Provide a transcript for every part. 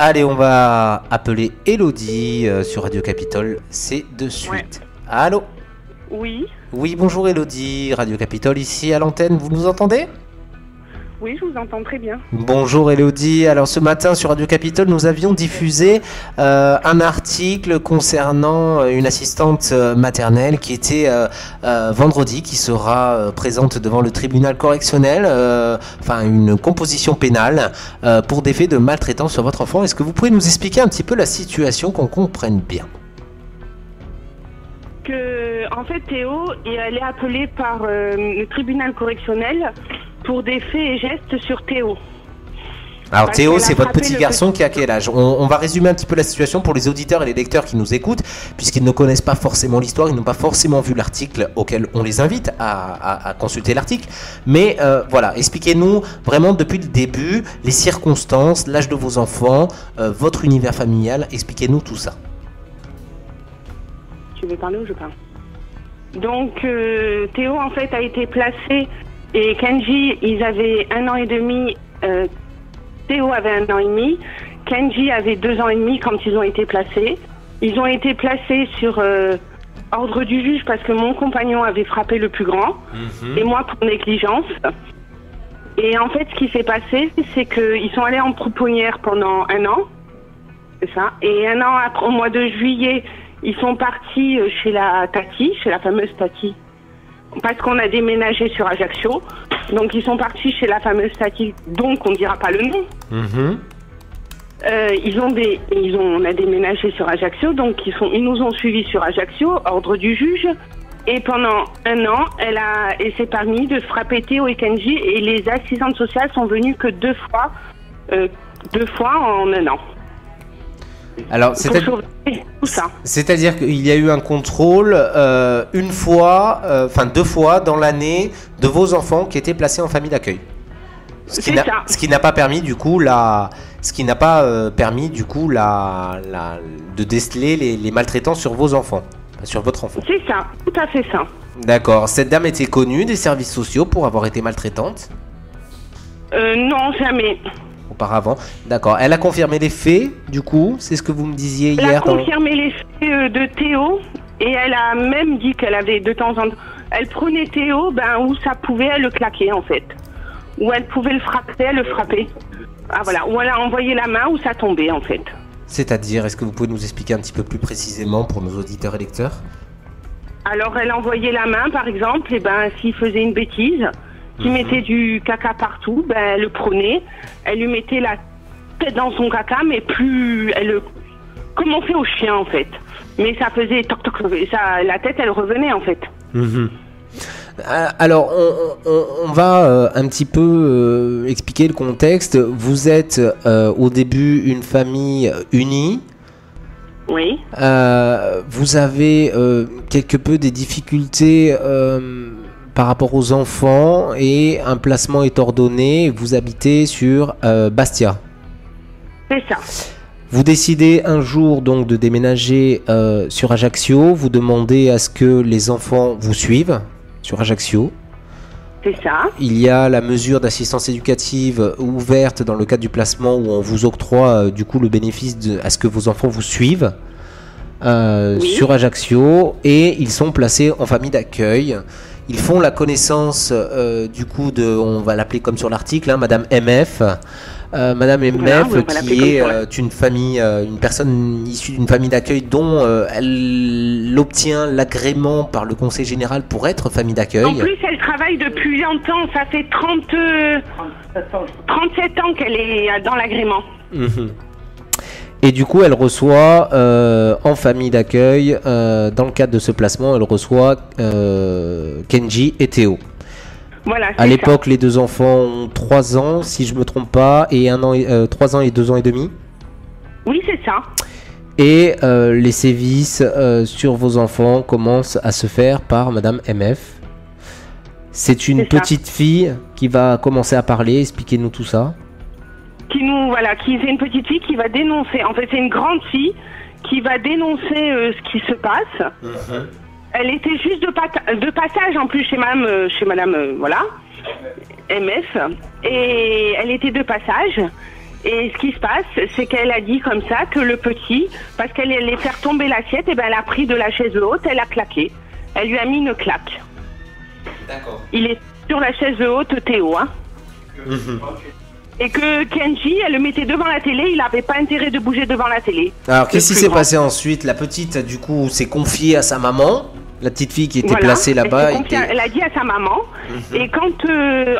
Allez, on va appeler Elodie sur Radio Capitole. C'est de suite. Ouais. Allô? Oui. Oui, bonjour Elodie, Radio Capitole ici à l'antenne, vous nous entendez? Oui, je vous entends très bien. Bonjour Elodie, alors ce matin sur Radio Capitole nous avions diffusé un article concernant une assistante maternelle qui était vendredi, qui sera présente devant le tribunal correctionnel, enfin une composition pénale pour des faits de maltraitance sur votre enfant. Est-ce que vous pouvez nous expliquer un petit peu la situation, qu'on comprenne bien? En fait, Théo, elle est appelée par le tribunal correctionnel pour des faits et gestes sur Théo. Alors Parce Théo, qu'elle a c'est votre frappé petit le garçon qui a quel âge? On va résumer un petit peu la situation pour les auditeurs et les lecteurs qui nous écoutent, puisqu'ils ne connaissent pas forcément l'histoire, ils n'ont pas forcément vu l'article auquel on les invite à consulter l'article. Mais voilà, expliquez-nous vraiment depuis le début, les circonstances, l'âge de vos enfants, votre univers familial, expliquez-nous tout ça. Tu veux parler ou je parle? Donc, Théo, en fait, a été placé, et Kenji, ils avaient 1 an et demi, Théo avait 1 an et demi, Kenji avait 2 ans et demi quand ils ont été placés. Ils ont été placés sur ordre du juge parce que mon compagnon avait frappé le plus grand, et moi pour négligence. Et en fait, ce qui s'est passé, c'est qu'ils sont allés en pouponnière pendant 1 an, c'est ça, et 1 an après, au mois de juillet, ils sont partis chez la Tati, chez la fameuse Tati, parce qu'on a déménagé sur Ajaccio. Donc ils sont partis chez la fameuse Tati, donc on ne dira pas le nom. On a déménagé sur Ajaccio, donc ils nous ont suivis sur Ajaccio, ordre du juge. Et pendant 1 an, elle s'est permis de frapper Théo et Kenji, et les assistantes sociales sont venues que 2 fois en 1 an. Alors, c'est-à-dire qu'il y a eu un contrôle une fois, enfin 2 fois dans l'année de vos enfants qui étaient placés en famille d'accueil. Ce qui n'a pas permis du coup de déceler les maltraitances sur vos enfants, sur votre enfant. C'est ça, tout à fait ça. D'accord. Cette dame était connue des services sociaux pour avoir été maltraitante? Non, jamais. Auparavant, d'accord. Elle a confirmé les faits, du coup, c'est ce que vous me disiez hier. Elle a confirmé les faits de Théo, et elle a même dit qu'elle avait de temps en temps, elle prenait Théo, où ça pouvait, elle le claquer en fait, où elle pouvait le frapper, elle le frappait. Ah voilà, où elle a envoyé la main, où ça tombait en fait. C'est-à-dire, est-ce que vous pouvez nous expliquer un petit peu plus précisément pour nos auditeurs et lecteurs? Alors, elle envoyait la main, par exemple, et s'il faisait une bêtise, qui mettait du caca partout, elle le prenait, elle lui mettait la tête dans son caca, mais comme on fait au chien en fait. Mais ça faisait toc toc, la tête elle revenait en fait. Alors on va un petit peu expliquer le contexte. Vous êtes au début une famille unie. Oui. Vous avez quelque peu des difficultés par rapport aux enfants, et un placement est ordonné. Vous habitez sur Bastia. C'est ça. Vous décidez un jour donc de déménager sur Ajaccio. Vous demandez à ce que les enfants vous suivent sur Ajaccio. C'est ça. Il y a la mesure d'assistance éducative ouverte dans le cadre du placement, où on vous octroie du coup le bénéfice à ce que vos enfants vous suivent sur Ajaccio, et ils sont placés en famille d'accueil. Ils font la connaissance du coup de, on va l'appeler comme sur l'article, Madame MF. Madame MF, qui est une personne issue d'une famille d'accueil dont elle obtient l'agrément par le conseil général pour être famille d'accueil. En plus, elle travaille depuis longtemps, ça fait 37 ans qu'elle est dans l'agrément. Et du coup, elle reçoit en famille d'accueil, dans le cadre de ce placement, elle reçoit Kenji et Théo. Voilà, à l'époque, les 2 enfants ont 3 ans, si je me trompe pas, et 3 ans et 2 ans et demi. Oui, c'est ça. Et les sévices sur vos enfants commencent à se faire par Madame MF. C'est une petite fille qui va commencer à parler. Expliquez-nous tout ça. C'est une petite fille qui va dénoncer. En fait, c'est une grande fille qui va dénoncer ce qui se passe. Elle était juste de passage en plus chez Madame MF, et elle était de passage. Et ce qui se passe, c'est qu'elle a dit comme ça que le petit, parce qu'elle allait faire tomber l'assiette, et ben elle a pris de la chaise haute, elle a claqué. Elle lui a mis une claque. D'accord. Il est sur la chaise haute, Théo, hein. Et que Kenji, elle le mettait devant la télé, il n'avait pas intérêt de bouger devant la télé. Alors, qu'est-ce qui s'est passé ensuite? La petite, du coup, s'est confiée à sa maman. La petite fille qui était placée là-bas. Elle a dit à sa maman. Et quand,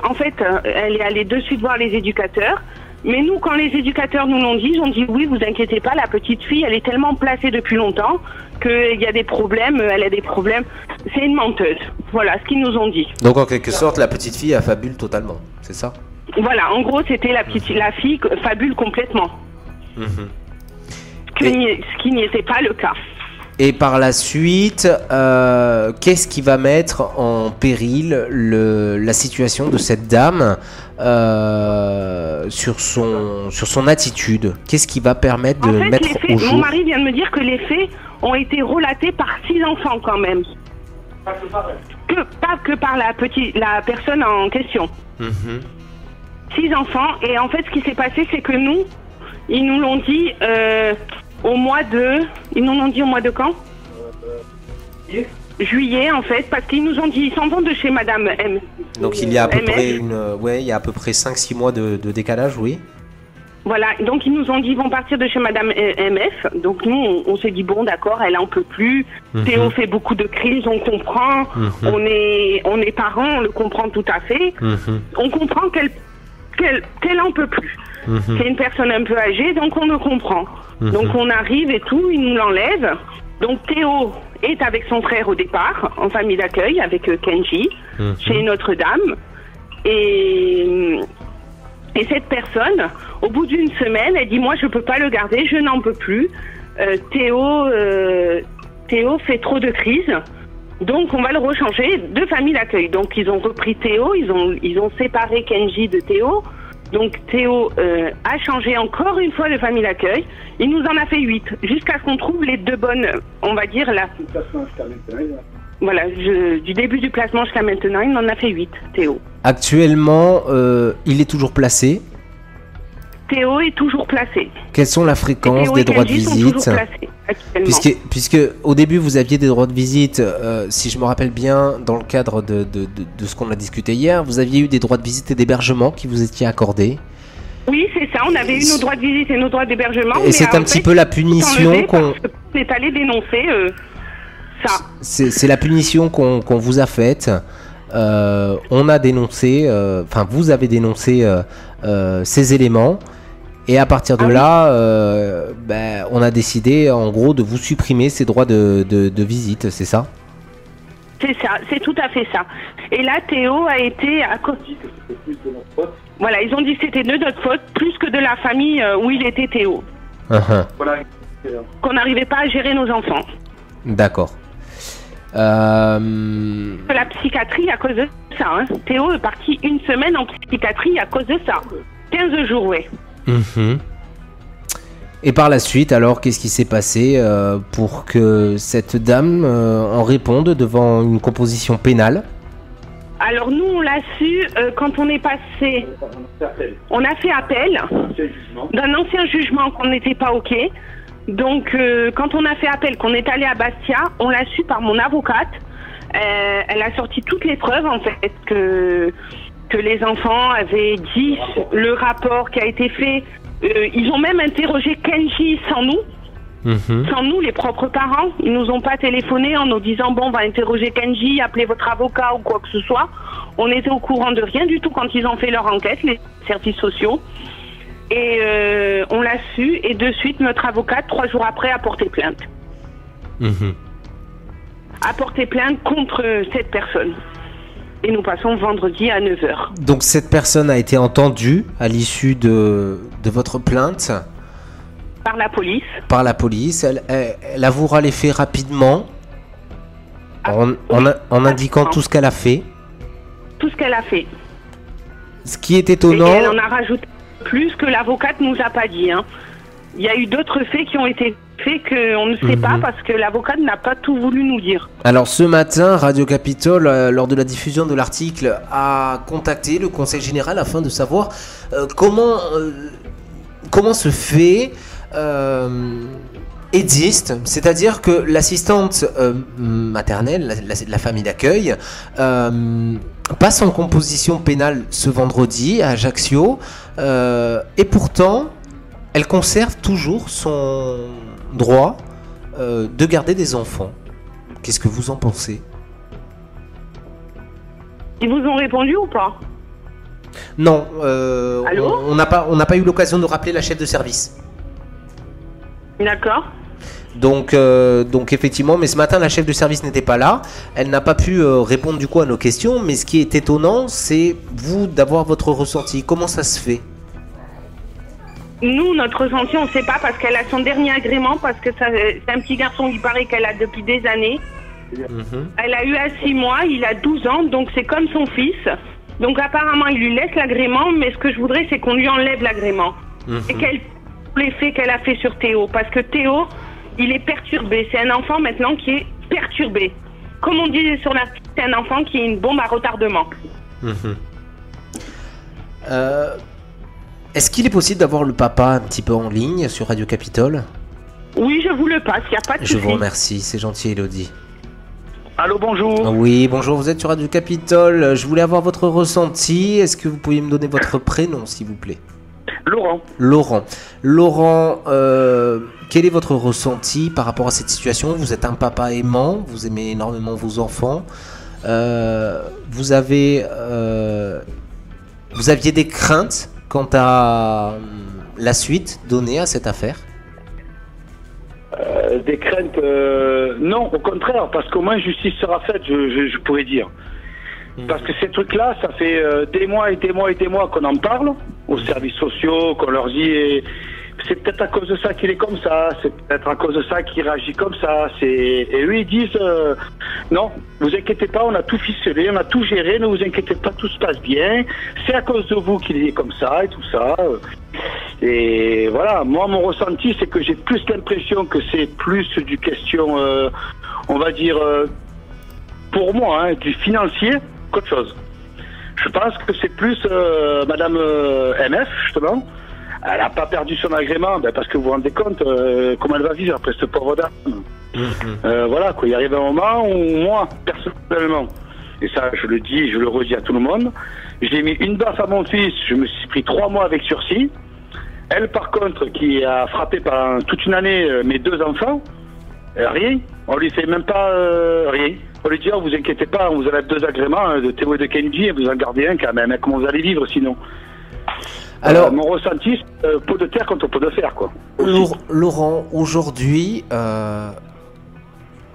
en fait, elle est allée de suite voir les éducateurs. Mais nous, quand les éducateurs nous l'ont dit, ils ont dit oui, vous inquiétez pas, la petite fille, elle est tellement placée depuis longtemps qu'il y a des problèmes, elle a des problèmes. C'est une menteuse. Voilà ce qu'ils nous ont dit. Donc, en quelque sorte, la petite fille a fabule totalement, c'est ça? Voilà, en gros, c'était la fille fabule complètement. Ce qui n'y était pas le cas. Et par la suite, qu'est-ce qui va mettre en péril la situation de cette dame sur son attitude? Qu'est-ce qui va permettre de mettre au jour? Mon mari vient de me dire que les faits ont été relatés par 6 enfants quand même. Pas que par la personne en question. 6 enfants. Et en fait, ce qui s'est passé, c'est que nous, ils nous l'ont dit au mois de... Ils nous l'ont dit au mois de quand? Juillet, en fait, parce qu'ils nous ont dit, ils s'en vont de chez Madame M. Donc il y a à peu près il y a à peu près 5-6 mois de décalage, oui. Voilà, donc ils nous ont dit, ils vont partir de chez Madame MF. Donc nous, on s'est dit, bon, d'accord, elle en peut plus. Théo fait beaucoup de crises, on comprend. On est parents, on le comprend tout à fait. On comprend qu'elle en peut plus. C'est une personne un peu âgée, donc on le comprend. Donc on arrive et tout, il nous l'enlève. Donc Théo est avec son frère au départ, en famille d'accueil, avec Kenji, chez Notre-Dame. Et cette personne, au bout d'une semaine, elle dit, moi je peux pas le garder, je n'en peux plus. Théo fait trop de crises. Donc on va le rechanger de famille d'accueil. Donc ils ont repris Théo, ils ont séparé Kenji de Théo. Donc Théo a changé encore une fois de famille d'accueil. Il nous en a fait 8, jusqu'à ce qu'on trouve les 2 bonnes, on va dire là. Voilà, du début du placement jusqu'à maintenant, il en a fait 8, Théo. Actuellement, il est toujours placé? Théo est toujours placé. Quelles sont la fréquence des droits de visite? Puisque au début vous aviez des droits de visite, si je me rappelle bien, dans le cadre de ce qu'on a discuté hier, vous aviez eu des droits de visite et d'hébergement qui vous étaient accordés. Oui, c'est ça, on avait eu nos droits de visite et nos droits d'hébergement. Et c'est un petit peu la punition qu'on... On est allé dénoncer ça. C'est la punition qu'on vous a faite. On a dénoncé, enfin vous avez dénoncé ces éléments. Et à partir de là, on a décidé en gros de vous supprimer ces droits de visite, c'est ça? C'est ça, c'est tout à fait ça. Et là, Théo a été à cause... Voilà, ils ont dit que c'était de notre faute, plus que de la famille où il était Théo. Qu'on n'arrivait pas à gérer nos enfants. D'accord. La psychiatrie à cause de ça. Hein. Théo est parti 1 semaine en psychiatrie à cause de ça. 15 jours, ouais. Et par la suite, alors, qu'est-ce qui s'est passé pour que cette dame en réponde devant une composition pénale? Alors nous, on l'a su quand on est passé... On a fait appel d'un ancien jugement qu'on n'était pas OK. Donc quand on a fait appel, qu'on est allé à Bastia, on l'a su par mon avocate. Elle a sorti toutes les preuves, en fait, que les enfants avaient dit le rapport qui a été fait. Ils ont même interrogé Kenji sans nous. Sans nous, les propres parents. Ils nous ont pas téléphoné en nous disant bon, on va interroger Kenji, appelez votre avocat ou quoi que ce soit. On était au courant de rien du tout quand ils ont fait leur enquête, les services sociaux. Et on l'a su, et de suite notre avocate 3 jours après a porté plainte. A porté plainte contre cette personne. Et nous passons vendredi à 9h. Donc cette personne a été entendue à l'issue de votre plainte? Par la police. Par la police. Elle avouera les faits rapidement, en indiquant tout ce qu'elle a fait. Tout ce qu'elle a fait. Ce qui est étonnant... Et elle en a rajouté plus que l'avocate nous a pas dit. Hein. Il y a eu d'autres faits qui ont été faits qu'on ne sait pas parce que l'avocate n'a pas tout voulu nous dire. Alors ce matin, Radio Capitole, lors de la diffusion de l'article, a contacté le Conseil Général afin de savoir comment comment se fait existe, c'est-à-dire que l'assistante maternelle, la famille d'accueil, passe en composition pénale ce vendredi à Ajaccio, et pourtant, elle conserve toujours son droit de garder des enfants. Qu'est-ce que vous en pensez? Ils vous ont répondu ou pas? Non, Allô, on n'a pas eu l'occasion de rappeler la chef de service. d'accord. Donc effectivement, mais ce matin la chef de service n'était pas là, elle n'a pas pu répondre du coup à nos questions, mais ce qui est étonnant, c'est vous d'avoir votre ressenti. Comment ça se fait? Nous, notre ressenti, on ne sait pas parce qu'elle a son dernier agrément, parce que c'est un petit garçon, il paraît qu'elle a depuis des années. Elle a eu à 6 mois, il a 12 ans, donc c'est comme son fils. Donc apparemment, il lui laisse l'agrément, mais ce que je voudrais, c'est qu'on lui enlève l'agrément. Et les faits qu'elle a fait sur Théo, parce que Théo, il est perturbé. C'est un enfant maintenant qui est perturbé. Comme on disait sur l'article, c'est un enfant qui est une bombe à retardement. Est-ce qu'il est possible d'avoir le papa un petit peu en ligne sur Radio Capitole? Oui, je vous le passe, il n'y a pas de souci. Je vous remercie, c'est gentil Elodie. Allô, bonjour. Oui, bonjour, vous êtes sur Radio Capitole. Je voulais avoir votre ressenti. Est-ce que vous pourriez me donner votre prénom, s'il vous plaît? Laurent. Laurent, quel est votre ressenti par rapport à cette situation? Vous êtes un papa aimant, vous aimez énormément vos enfants. Vous aviez des craintes quant à la suite donnée à cette affaire? Des craintes, non, au contraire, parce qu'au moins justice sera faite, je pourrais dire. Parce que ces trucs-là, ça fait des mois et des mois et des mois qu'on en parle aux services sociaux, qu'on leur dit c'est peut-être à cause de ça qu'il est comme ça, c'est peut-être à cause de ça qu'il réagit comme ça. Et eux ils disent non, vous inquiétez pas, on a tout ficelé, on a tout géré, ne vous inquiétez pas, tout se passe bien, c'est à cause de vous qu'il est comme ça et tout ça. Et voilà, moi mon ressenti c'est que j'ai plus l'impression que c'est plus du question, on va dire, pour moi, hein, du financier qu'autre chose. Je pense que c'est plus Madame MF, justement. Elle n'a pas perdu son agrément, parce que vous vous rendez compte comment elle va vivre après ce pauvre dame. Voilà, quoi. Il arrive un moment où moi, personnellement, et ça je le dis, je le redis à tout le monde, j'ai mis une baffe à mon fils, je me suis pris 3 mois avec sursis. Elle, par contre, qui a frappé pendant toute une année mes 2 enfants, rien. On lui fait même pas rien. On lui dit, oh, vous inquiétez pas, vous avez 2 agréments de Théo et de Kenji, et vous en gardez un quand même. Comment vous allez vivre sinon? Alors, mon ressenti, c'est pot de terre contre pot de fer, quoi. Laurent, aujourd'hui,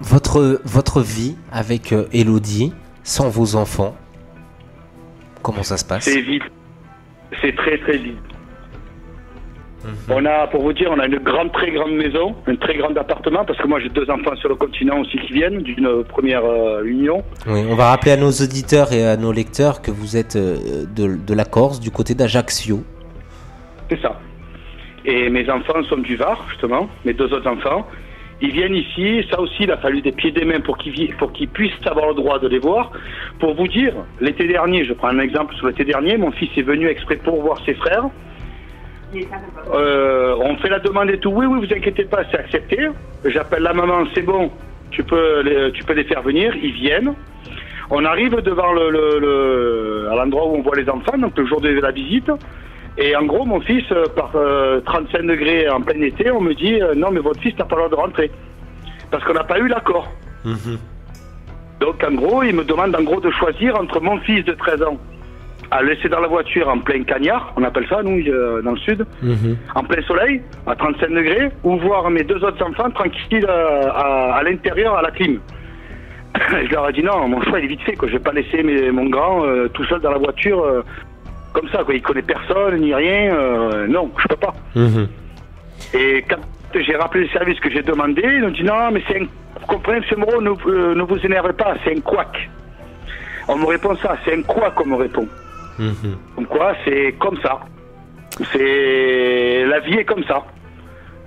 votre vie avec Elodie, sans vos enfants, comment ça se passe? C'est vide. C'est très très vide. On a, pour vous dire, on a une très grande maison, un très grand appartement, parce que moi j'ai 2 enfants sur le continent aussi qui viennent d'une première union. Oui, on va rappeler à nos auditeurs et à nos lecteurs que vous êtes de la Corse, du côté d'Ajaccio. C'est ça. Et mes enfants sont du Var, justement, mes 2 autres enfants. Ils viennent ici, ça aussi il a fallu des pieds et des mains pour qu'ils puissent avoir le droit de les voir. Pour vous dire, l'été dernier, je prends un exemple sur l'été dernier, mon fils est venu exprès pour voir ses frères. On fait la demande et tout. Oui, vous inquiétez pas, c'est accepté. J'appelle la maman, c'est bon, tu peux les faire venir. Ils viennent. On arrive devant à l'endroit où on voit les enfants, donc le jour de la visite. Et en gros, mon fils, par 35 degrés en plein été, on me dit non, mais votre fils n'a pas le droit de rentrer parce qu'on n'a pas eu l'accord. Donc en gros, il me demande en gros de choisir entre mon fils de 13 ans à le laisser dans la voiture en plein cagnard, on appelle ça nous dans le sud, en plein soleil, à 35 degrés, ou voir mes 2 autres enfants tranquilles à l'intérieur à la clim. Je leur ai dit non, mon choix il est vite fait, quoi. Je vais pas laisser mon grand tout seul dans la voiture comme ça, quoi. Il connaît personne ni rien, non, je peux pas. Et quand j'ai rappelé le service que j'ai demandé, ils ont dit non, mais c'est un, vous comprenez, M. Moreau, ne vous énervez pas, c'est un couac. On me répond ça, c'est un couac qu'on me répond. Comme quoi, c'est comme ça. La vie est comme ça.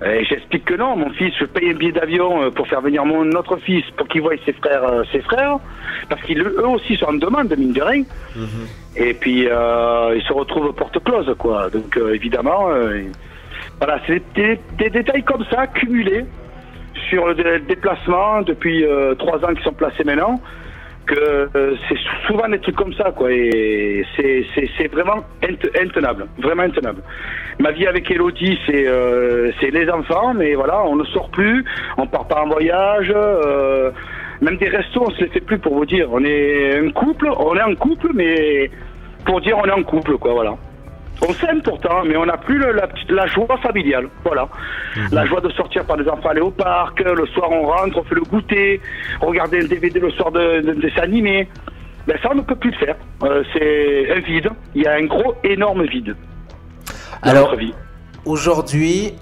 Et j'explique que non, mon fils, je paye un billet d'avion pour faire venir mon autre fils, pour qu'il voie ses frères, parce qu'eux aussi sont en demande, mine de rien. Et puis, ils se retrouvent porte close, quoi. Donc, évidemment, Voilà, c'est des détails comme ça, cumulés sur le déplacement depuis 3 ans qui sont placés maintenant, que c'est souvent des trucs comme ça, quoi. Et c'est vraiment intenable, vraiment intenable. Ma vie avec Elodie, c'est les enfants, mais voilà, on ne sort plus, on part pas en voyage, même des restos, on se les fait plus, pour vous dire. On est un couple, on est en couple, mais pour dire on est en couple, quoi, voilà. On s'aime pourtant, mais on n'a plus la joie familiale, voilà. La joie de sortir par les enfants, aller au parc, le soir on rentre, on fait le goûter, regarder un DVD le soir de dessin animé. Ben ça, on ne peut plus le faire. C'est un vide, il y a un gros, énorme vide dans notre vie. Aujourd'hui,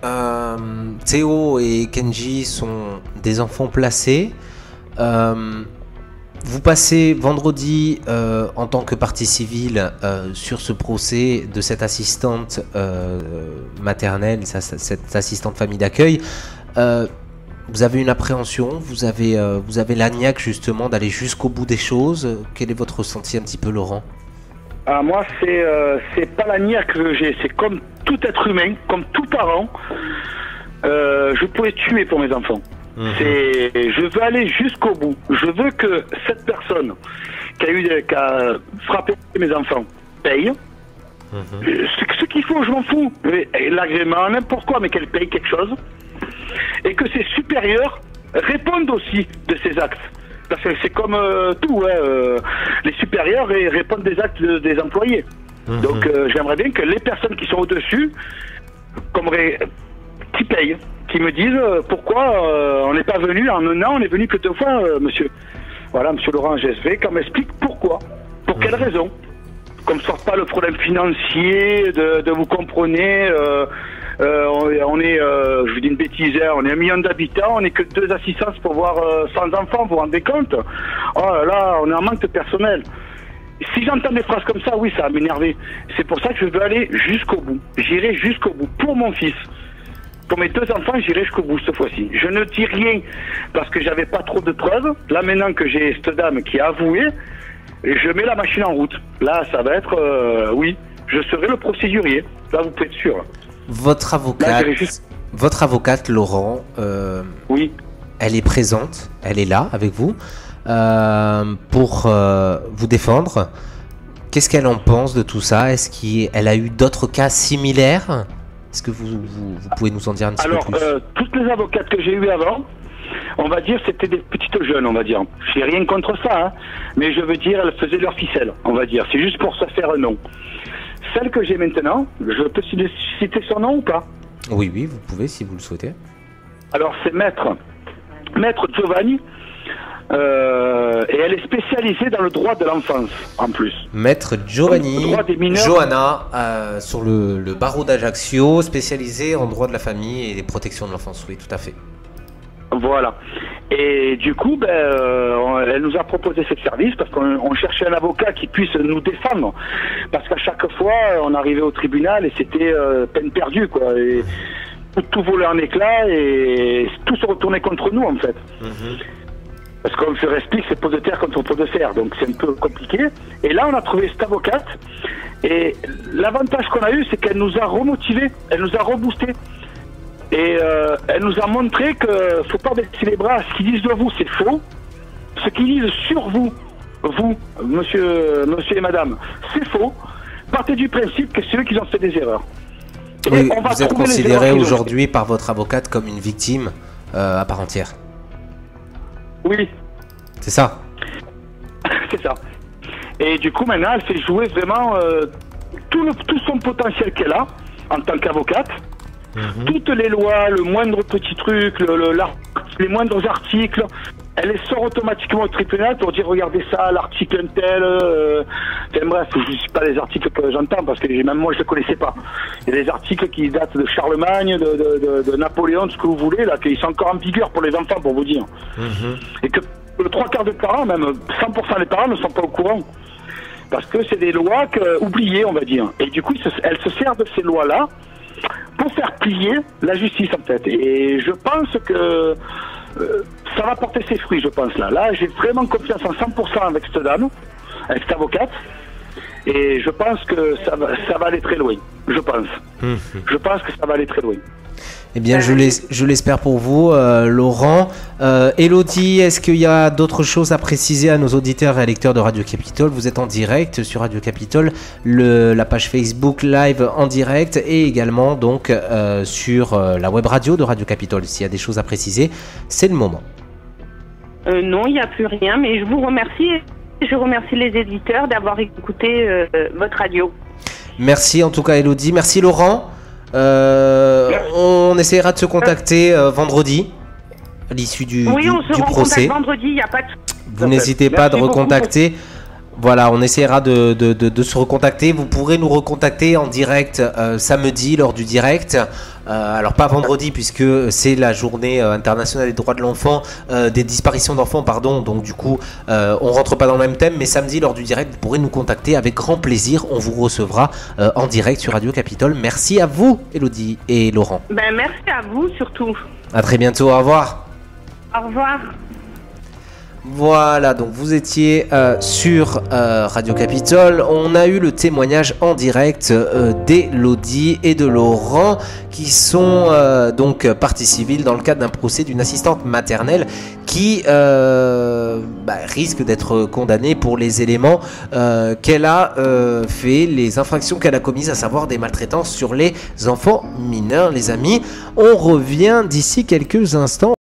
Théo et Kenji sont des enfants placés. Vous passez vendredi en tant que partie civile sur ce procès de cette assistante maternelle, cette assistante famille d'accueil. Vous avez une appréhension, vous avez la niaque justement d'aller jusqu'au bout des choses. Quel est votre ressenti un petit peu, Laurent? Moi, c'est pas la niaque que j'ai, c'est comme tout être humain, comme tout parent, je pouvais tuer pour mes enfants. Je veux aller jusqu'au bout. Je veux que cette personne qui a frappé mes enfants paye. Ce qu'il faut, je m'en fous. L'agrément, n'importe quoi, mais qu'elle paye quelque chose. Et que ses supérieurs répondent aussi de ces actes. Parce que c'est comme tout, hein, les supérieurs répondent des actes des employés. Donc j'aimerais bien que les personnes qui sont au-dessus, qui payent, qui me disent pourquoi on n'est pas venu en un an, on est venu que 2 fois, monsieur. Voilà, monsieur Laurent GSV, qu'on m'explique pourquoi, pour quelle raison. Qu'on ne sorte pas le problème financier, de vous comprenez, on est, je vous dis une bêtise, hein, on est 1 million d'habitants, on n'est que 2 assistances pour voir 100 enfants, vous vous rendez compte? Oh là là, on est en manque de personnel. Si j'entends des phrases comme ça, oui, ça va m'énerver. C'est pour ça que je veux aller jusqu'au bout. J'irai jusqu'au bout, pour mon fils. Pour mes 2 enfants, j'irai jusqu'au bout cette fois-ci. Je ne dis rien parce que j'avais pas trop de preuves. Là, maintenant que j'ai cette dame qui a avoué, je mets la machine en route. Là, ça va être, oui, je serai le procédurier. Là, vous pouvez être sûr. Votre avocate, Laurent, oui, elle est présente, elle est là avec vous pour vous défendre. Qu'est-ce qu'elle en pense de tout ça? Est-ce qu'elle a eu d'autres cas similaires? Est-ce que vous pouvez nous en dire un petit peu plus? Alors, toutes les avocates que j'ai eues avant, on va dire, c'était des petites jeunes, on va dire. J'ai rien contre ça, hein, mais je veux dire, elles faisaient leur ficelle, on va dire. C'est juste pour se faire un nom. Celle que j'ai maintenant, je peux citer son nom ou pas? Oui, oui, vous pouvez si vous le souhaitez. Alors, c'est Maître Giovanni, et elle est spécialisée dans le droit de l'enfance, en plus. Maître Giovanni Johanna, sur le barreau d'Ajaccio, spécialisée en droit de la famille et les protections de l'enfance, oui, tout à fait. Voilà. Et du coup, elle nous a proposé ce service parce qu'on cherchait un avocat qui puisse nous défendre. Parce qu'à chaque fois, on arrivait au tribunal et c'était peine perdue, quoi. Et tout volait en éclats et tout se retournait contre nous, en fait. Parce qu'on se explique, c'est pot de terre contre pot de fer, donc c'est un peu compliqué. Et là, on a trouvé cette avocate. Et l'avantage qu'on a eu, c'est qu'elle nous a remotivés, elle nous a reboostés. Et elle nous a montré qu'il ne faut pas baisser les bras. Ce qu'ils disent de vous, c'est faux. Ce qu'ils disent sur vous, monsieur et madame, c'est faux. Partez du principe que c'est eux qui ont fait des erreurs. Oui, vous êtes considéré aujourd'hui par votre avocate comme une victime à part entière. Oui. C'est ça. C'est ça. Et du coup, maintenant, elle fait jouer vraiment tout son potentiel qu'elle a en tant qu'avocate. Toutes les lois, le moindre petit truc, les moindres articles, elle les sort automatiquement au tribunal pour dire regardez ça, l'article tel. Enfin, bref, je ne sais pas les articles que j'entends parce que même moi je ne les connaissais pas. Il y a des articles qui datent de Charlemagne, de Napoléon, ce que vous voulez, là, qui sont encore en vigueur pour les enfants, pour vous dire. Et que le 3/4 des parents, même 100% des parents ne sont pas au courant. Parce que c'est des lois oubliées, on va dire. Et du coup, elle se sert de ces lois-là pour faire plier la justice, en fait. Et je pense que ça va porter ses fruits, je pense, là. Là, j'ai vraiment confiance en 100% avec cette dame, avec cette avocate. Et je pense que ça va aller très loin. Je pense. Je pense que ça va aller très loin. Eh bien, je l'espère pour vous, Laurent. Elodie, est-ce qu'il y a d'autres choses à préciser à nos auditeurs et lecteurs de Radio Capitole? Vous êtes en direct sur Radio Capitole, la page Facebook live en direct et également donc sur la web radio de Radio Capitole. S'il y a des choses à préciser, c'est le moment. Non, il n'y a plus rien, mais je vous remercie. Je remercie les éditeurs d'avoir écouté votre radio. Merci en tout cas, Elodie. Merci, Laurent. On essaiera de se contacter vendredi à l'issue du procès. Vendredi, il n'y a pas de... Vous n'hésitez pas de recontacter. Voilà, on essaiera de se recontacter. Vous pourrez nous recontacter en direct samedi lors du direct. Alors pas vendredi puisque c'est la journée internationale des droits de l'enfant, des disparitions d'enfants, pardon. Donc du coup, on rentre pas dans le même thème. Mais samedi lors du direct, vous pourrez nous contacter avec grand plaisir. On vous recevra en direct sur Radio Capitole. Merci à vous, Elodie et Laurent. Ben merci à vous surtout. À très bientôt. Au revoir. Au revoir. Voilà, donc vous étiez sur Radio Capitole. On a eu le témoignage en direct d'Elodie et de Laurent qui sont donc partie civile dans le cadre d'un procès d'une assistante maternelle qui risque d'être condamnée pour les éléments qu'elle a fait, les infractions qu'elle a commises, à savoir des maltraitances sur les enfants mineurs. Les amis, on revient d'ici quelques instants.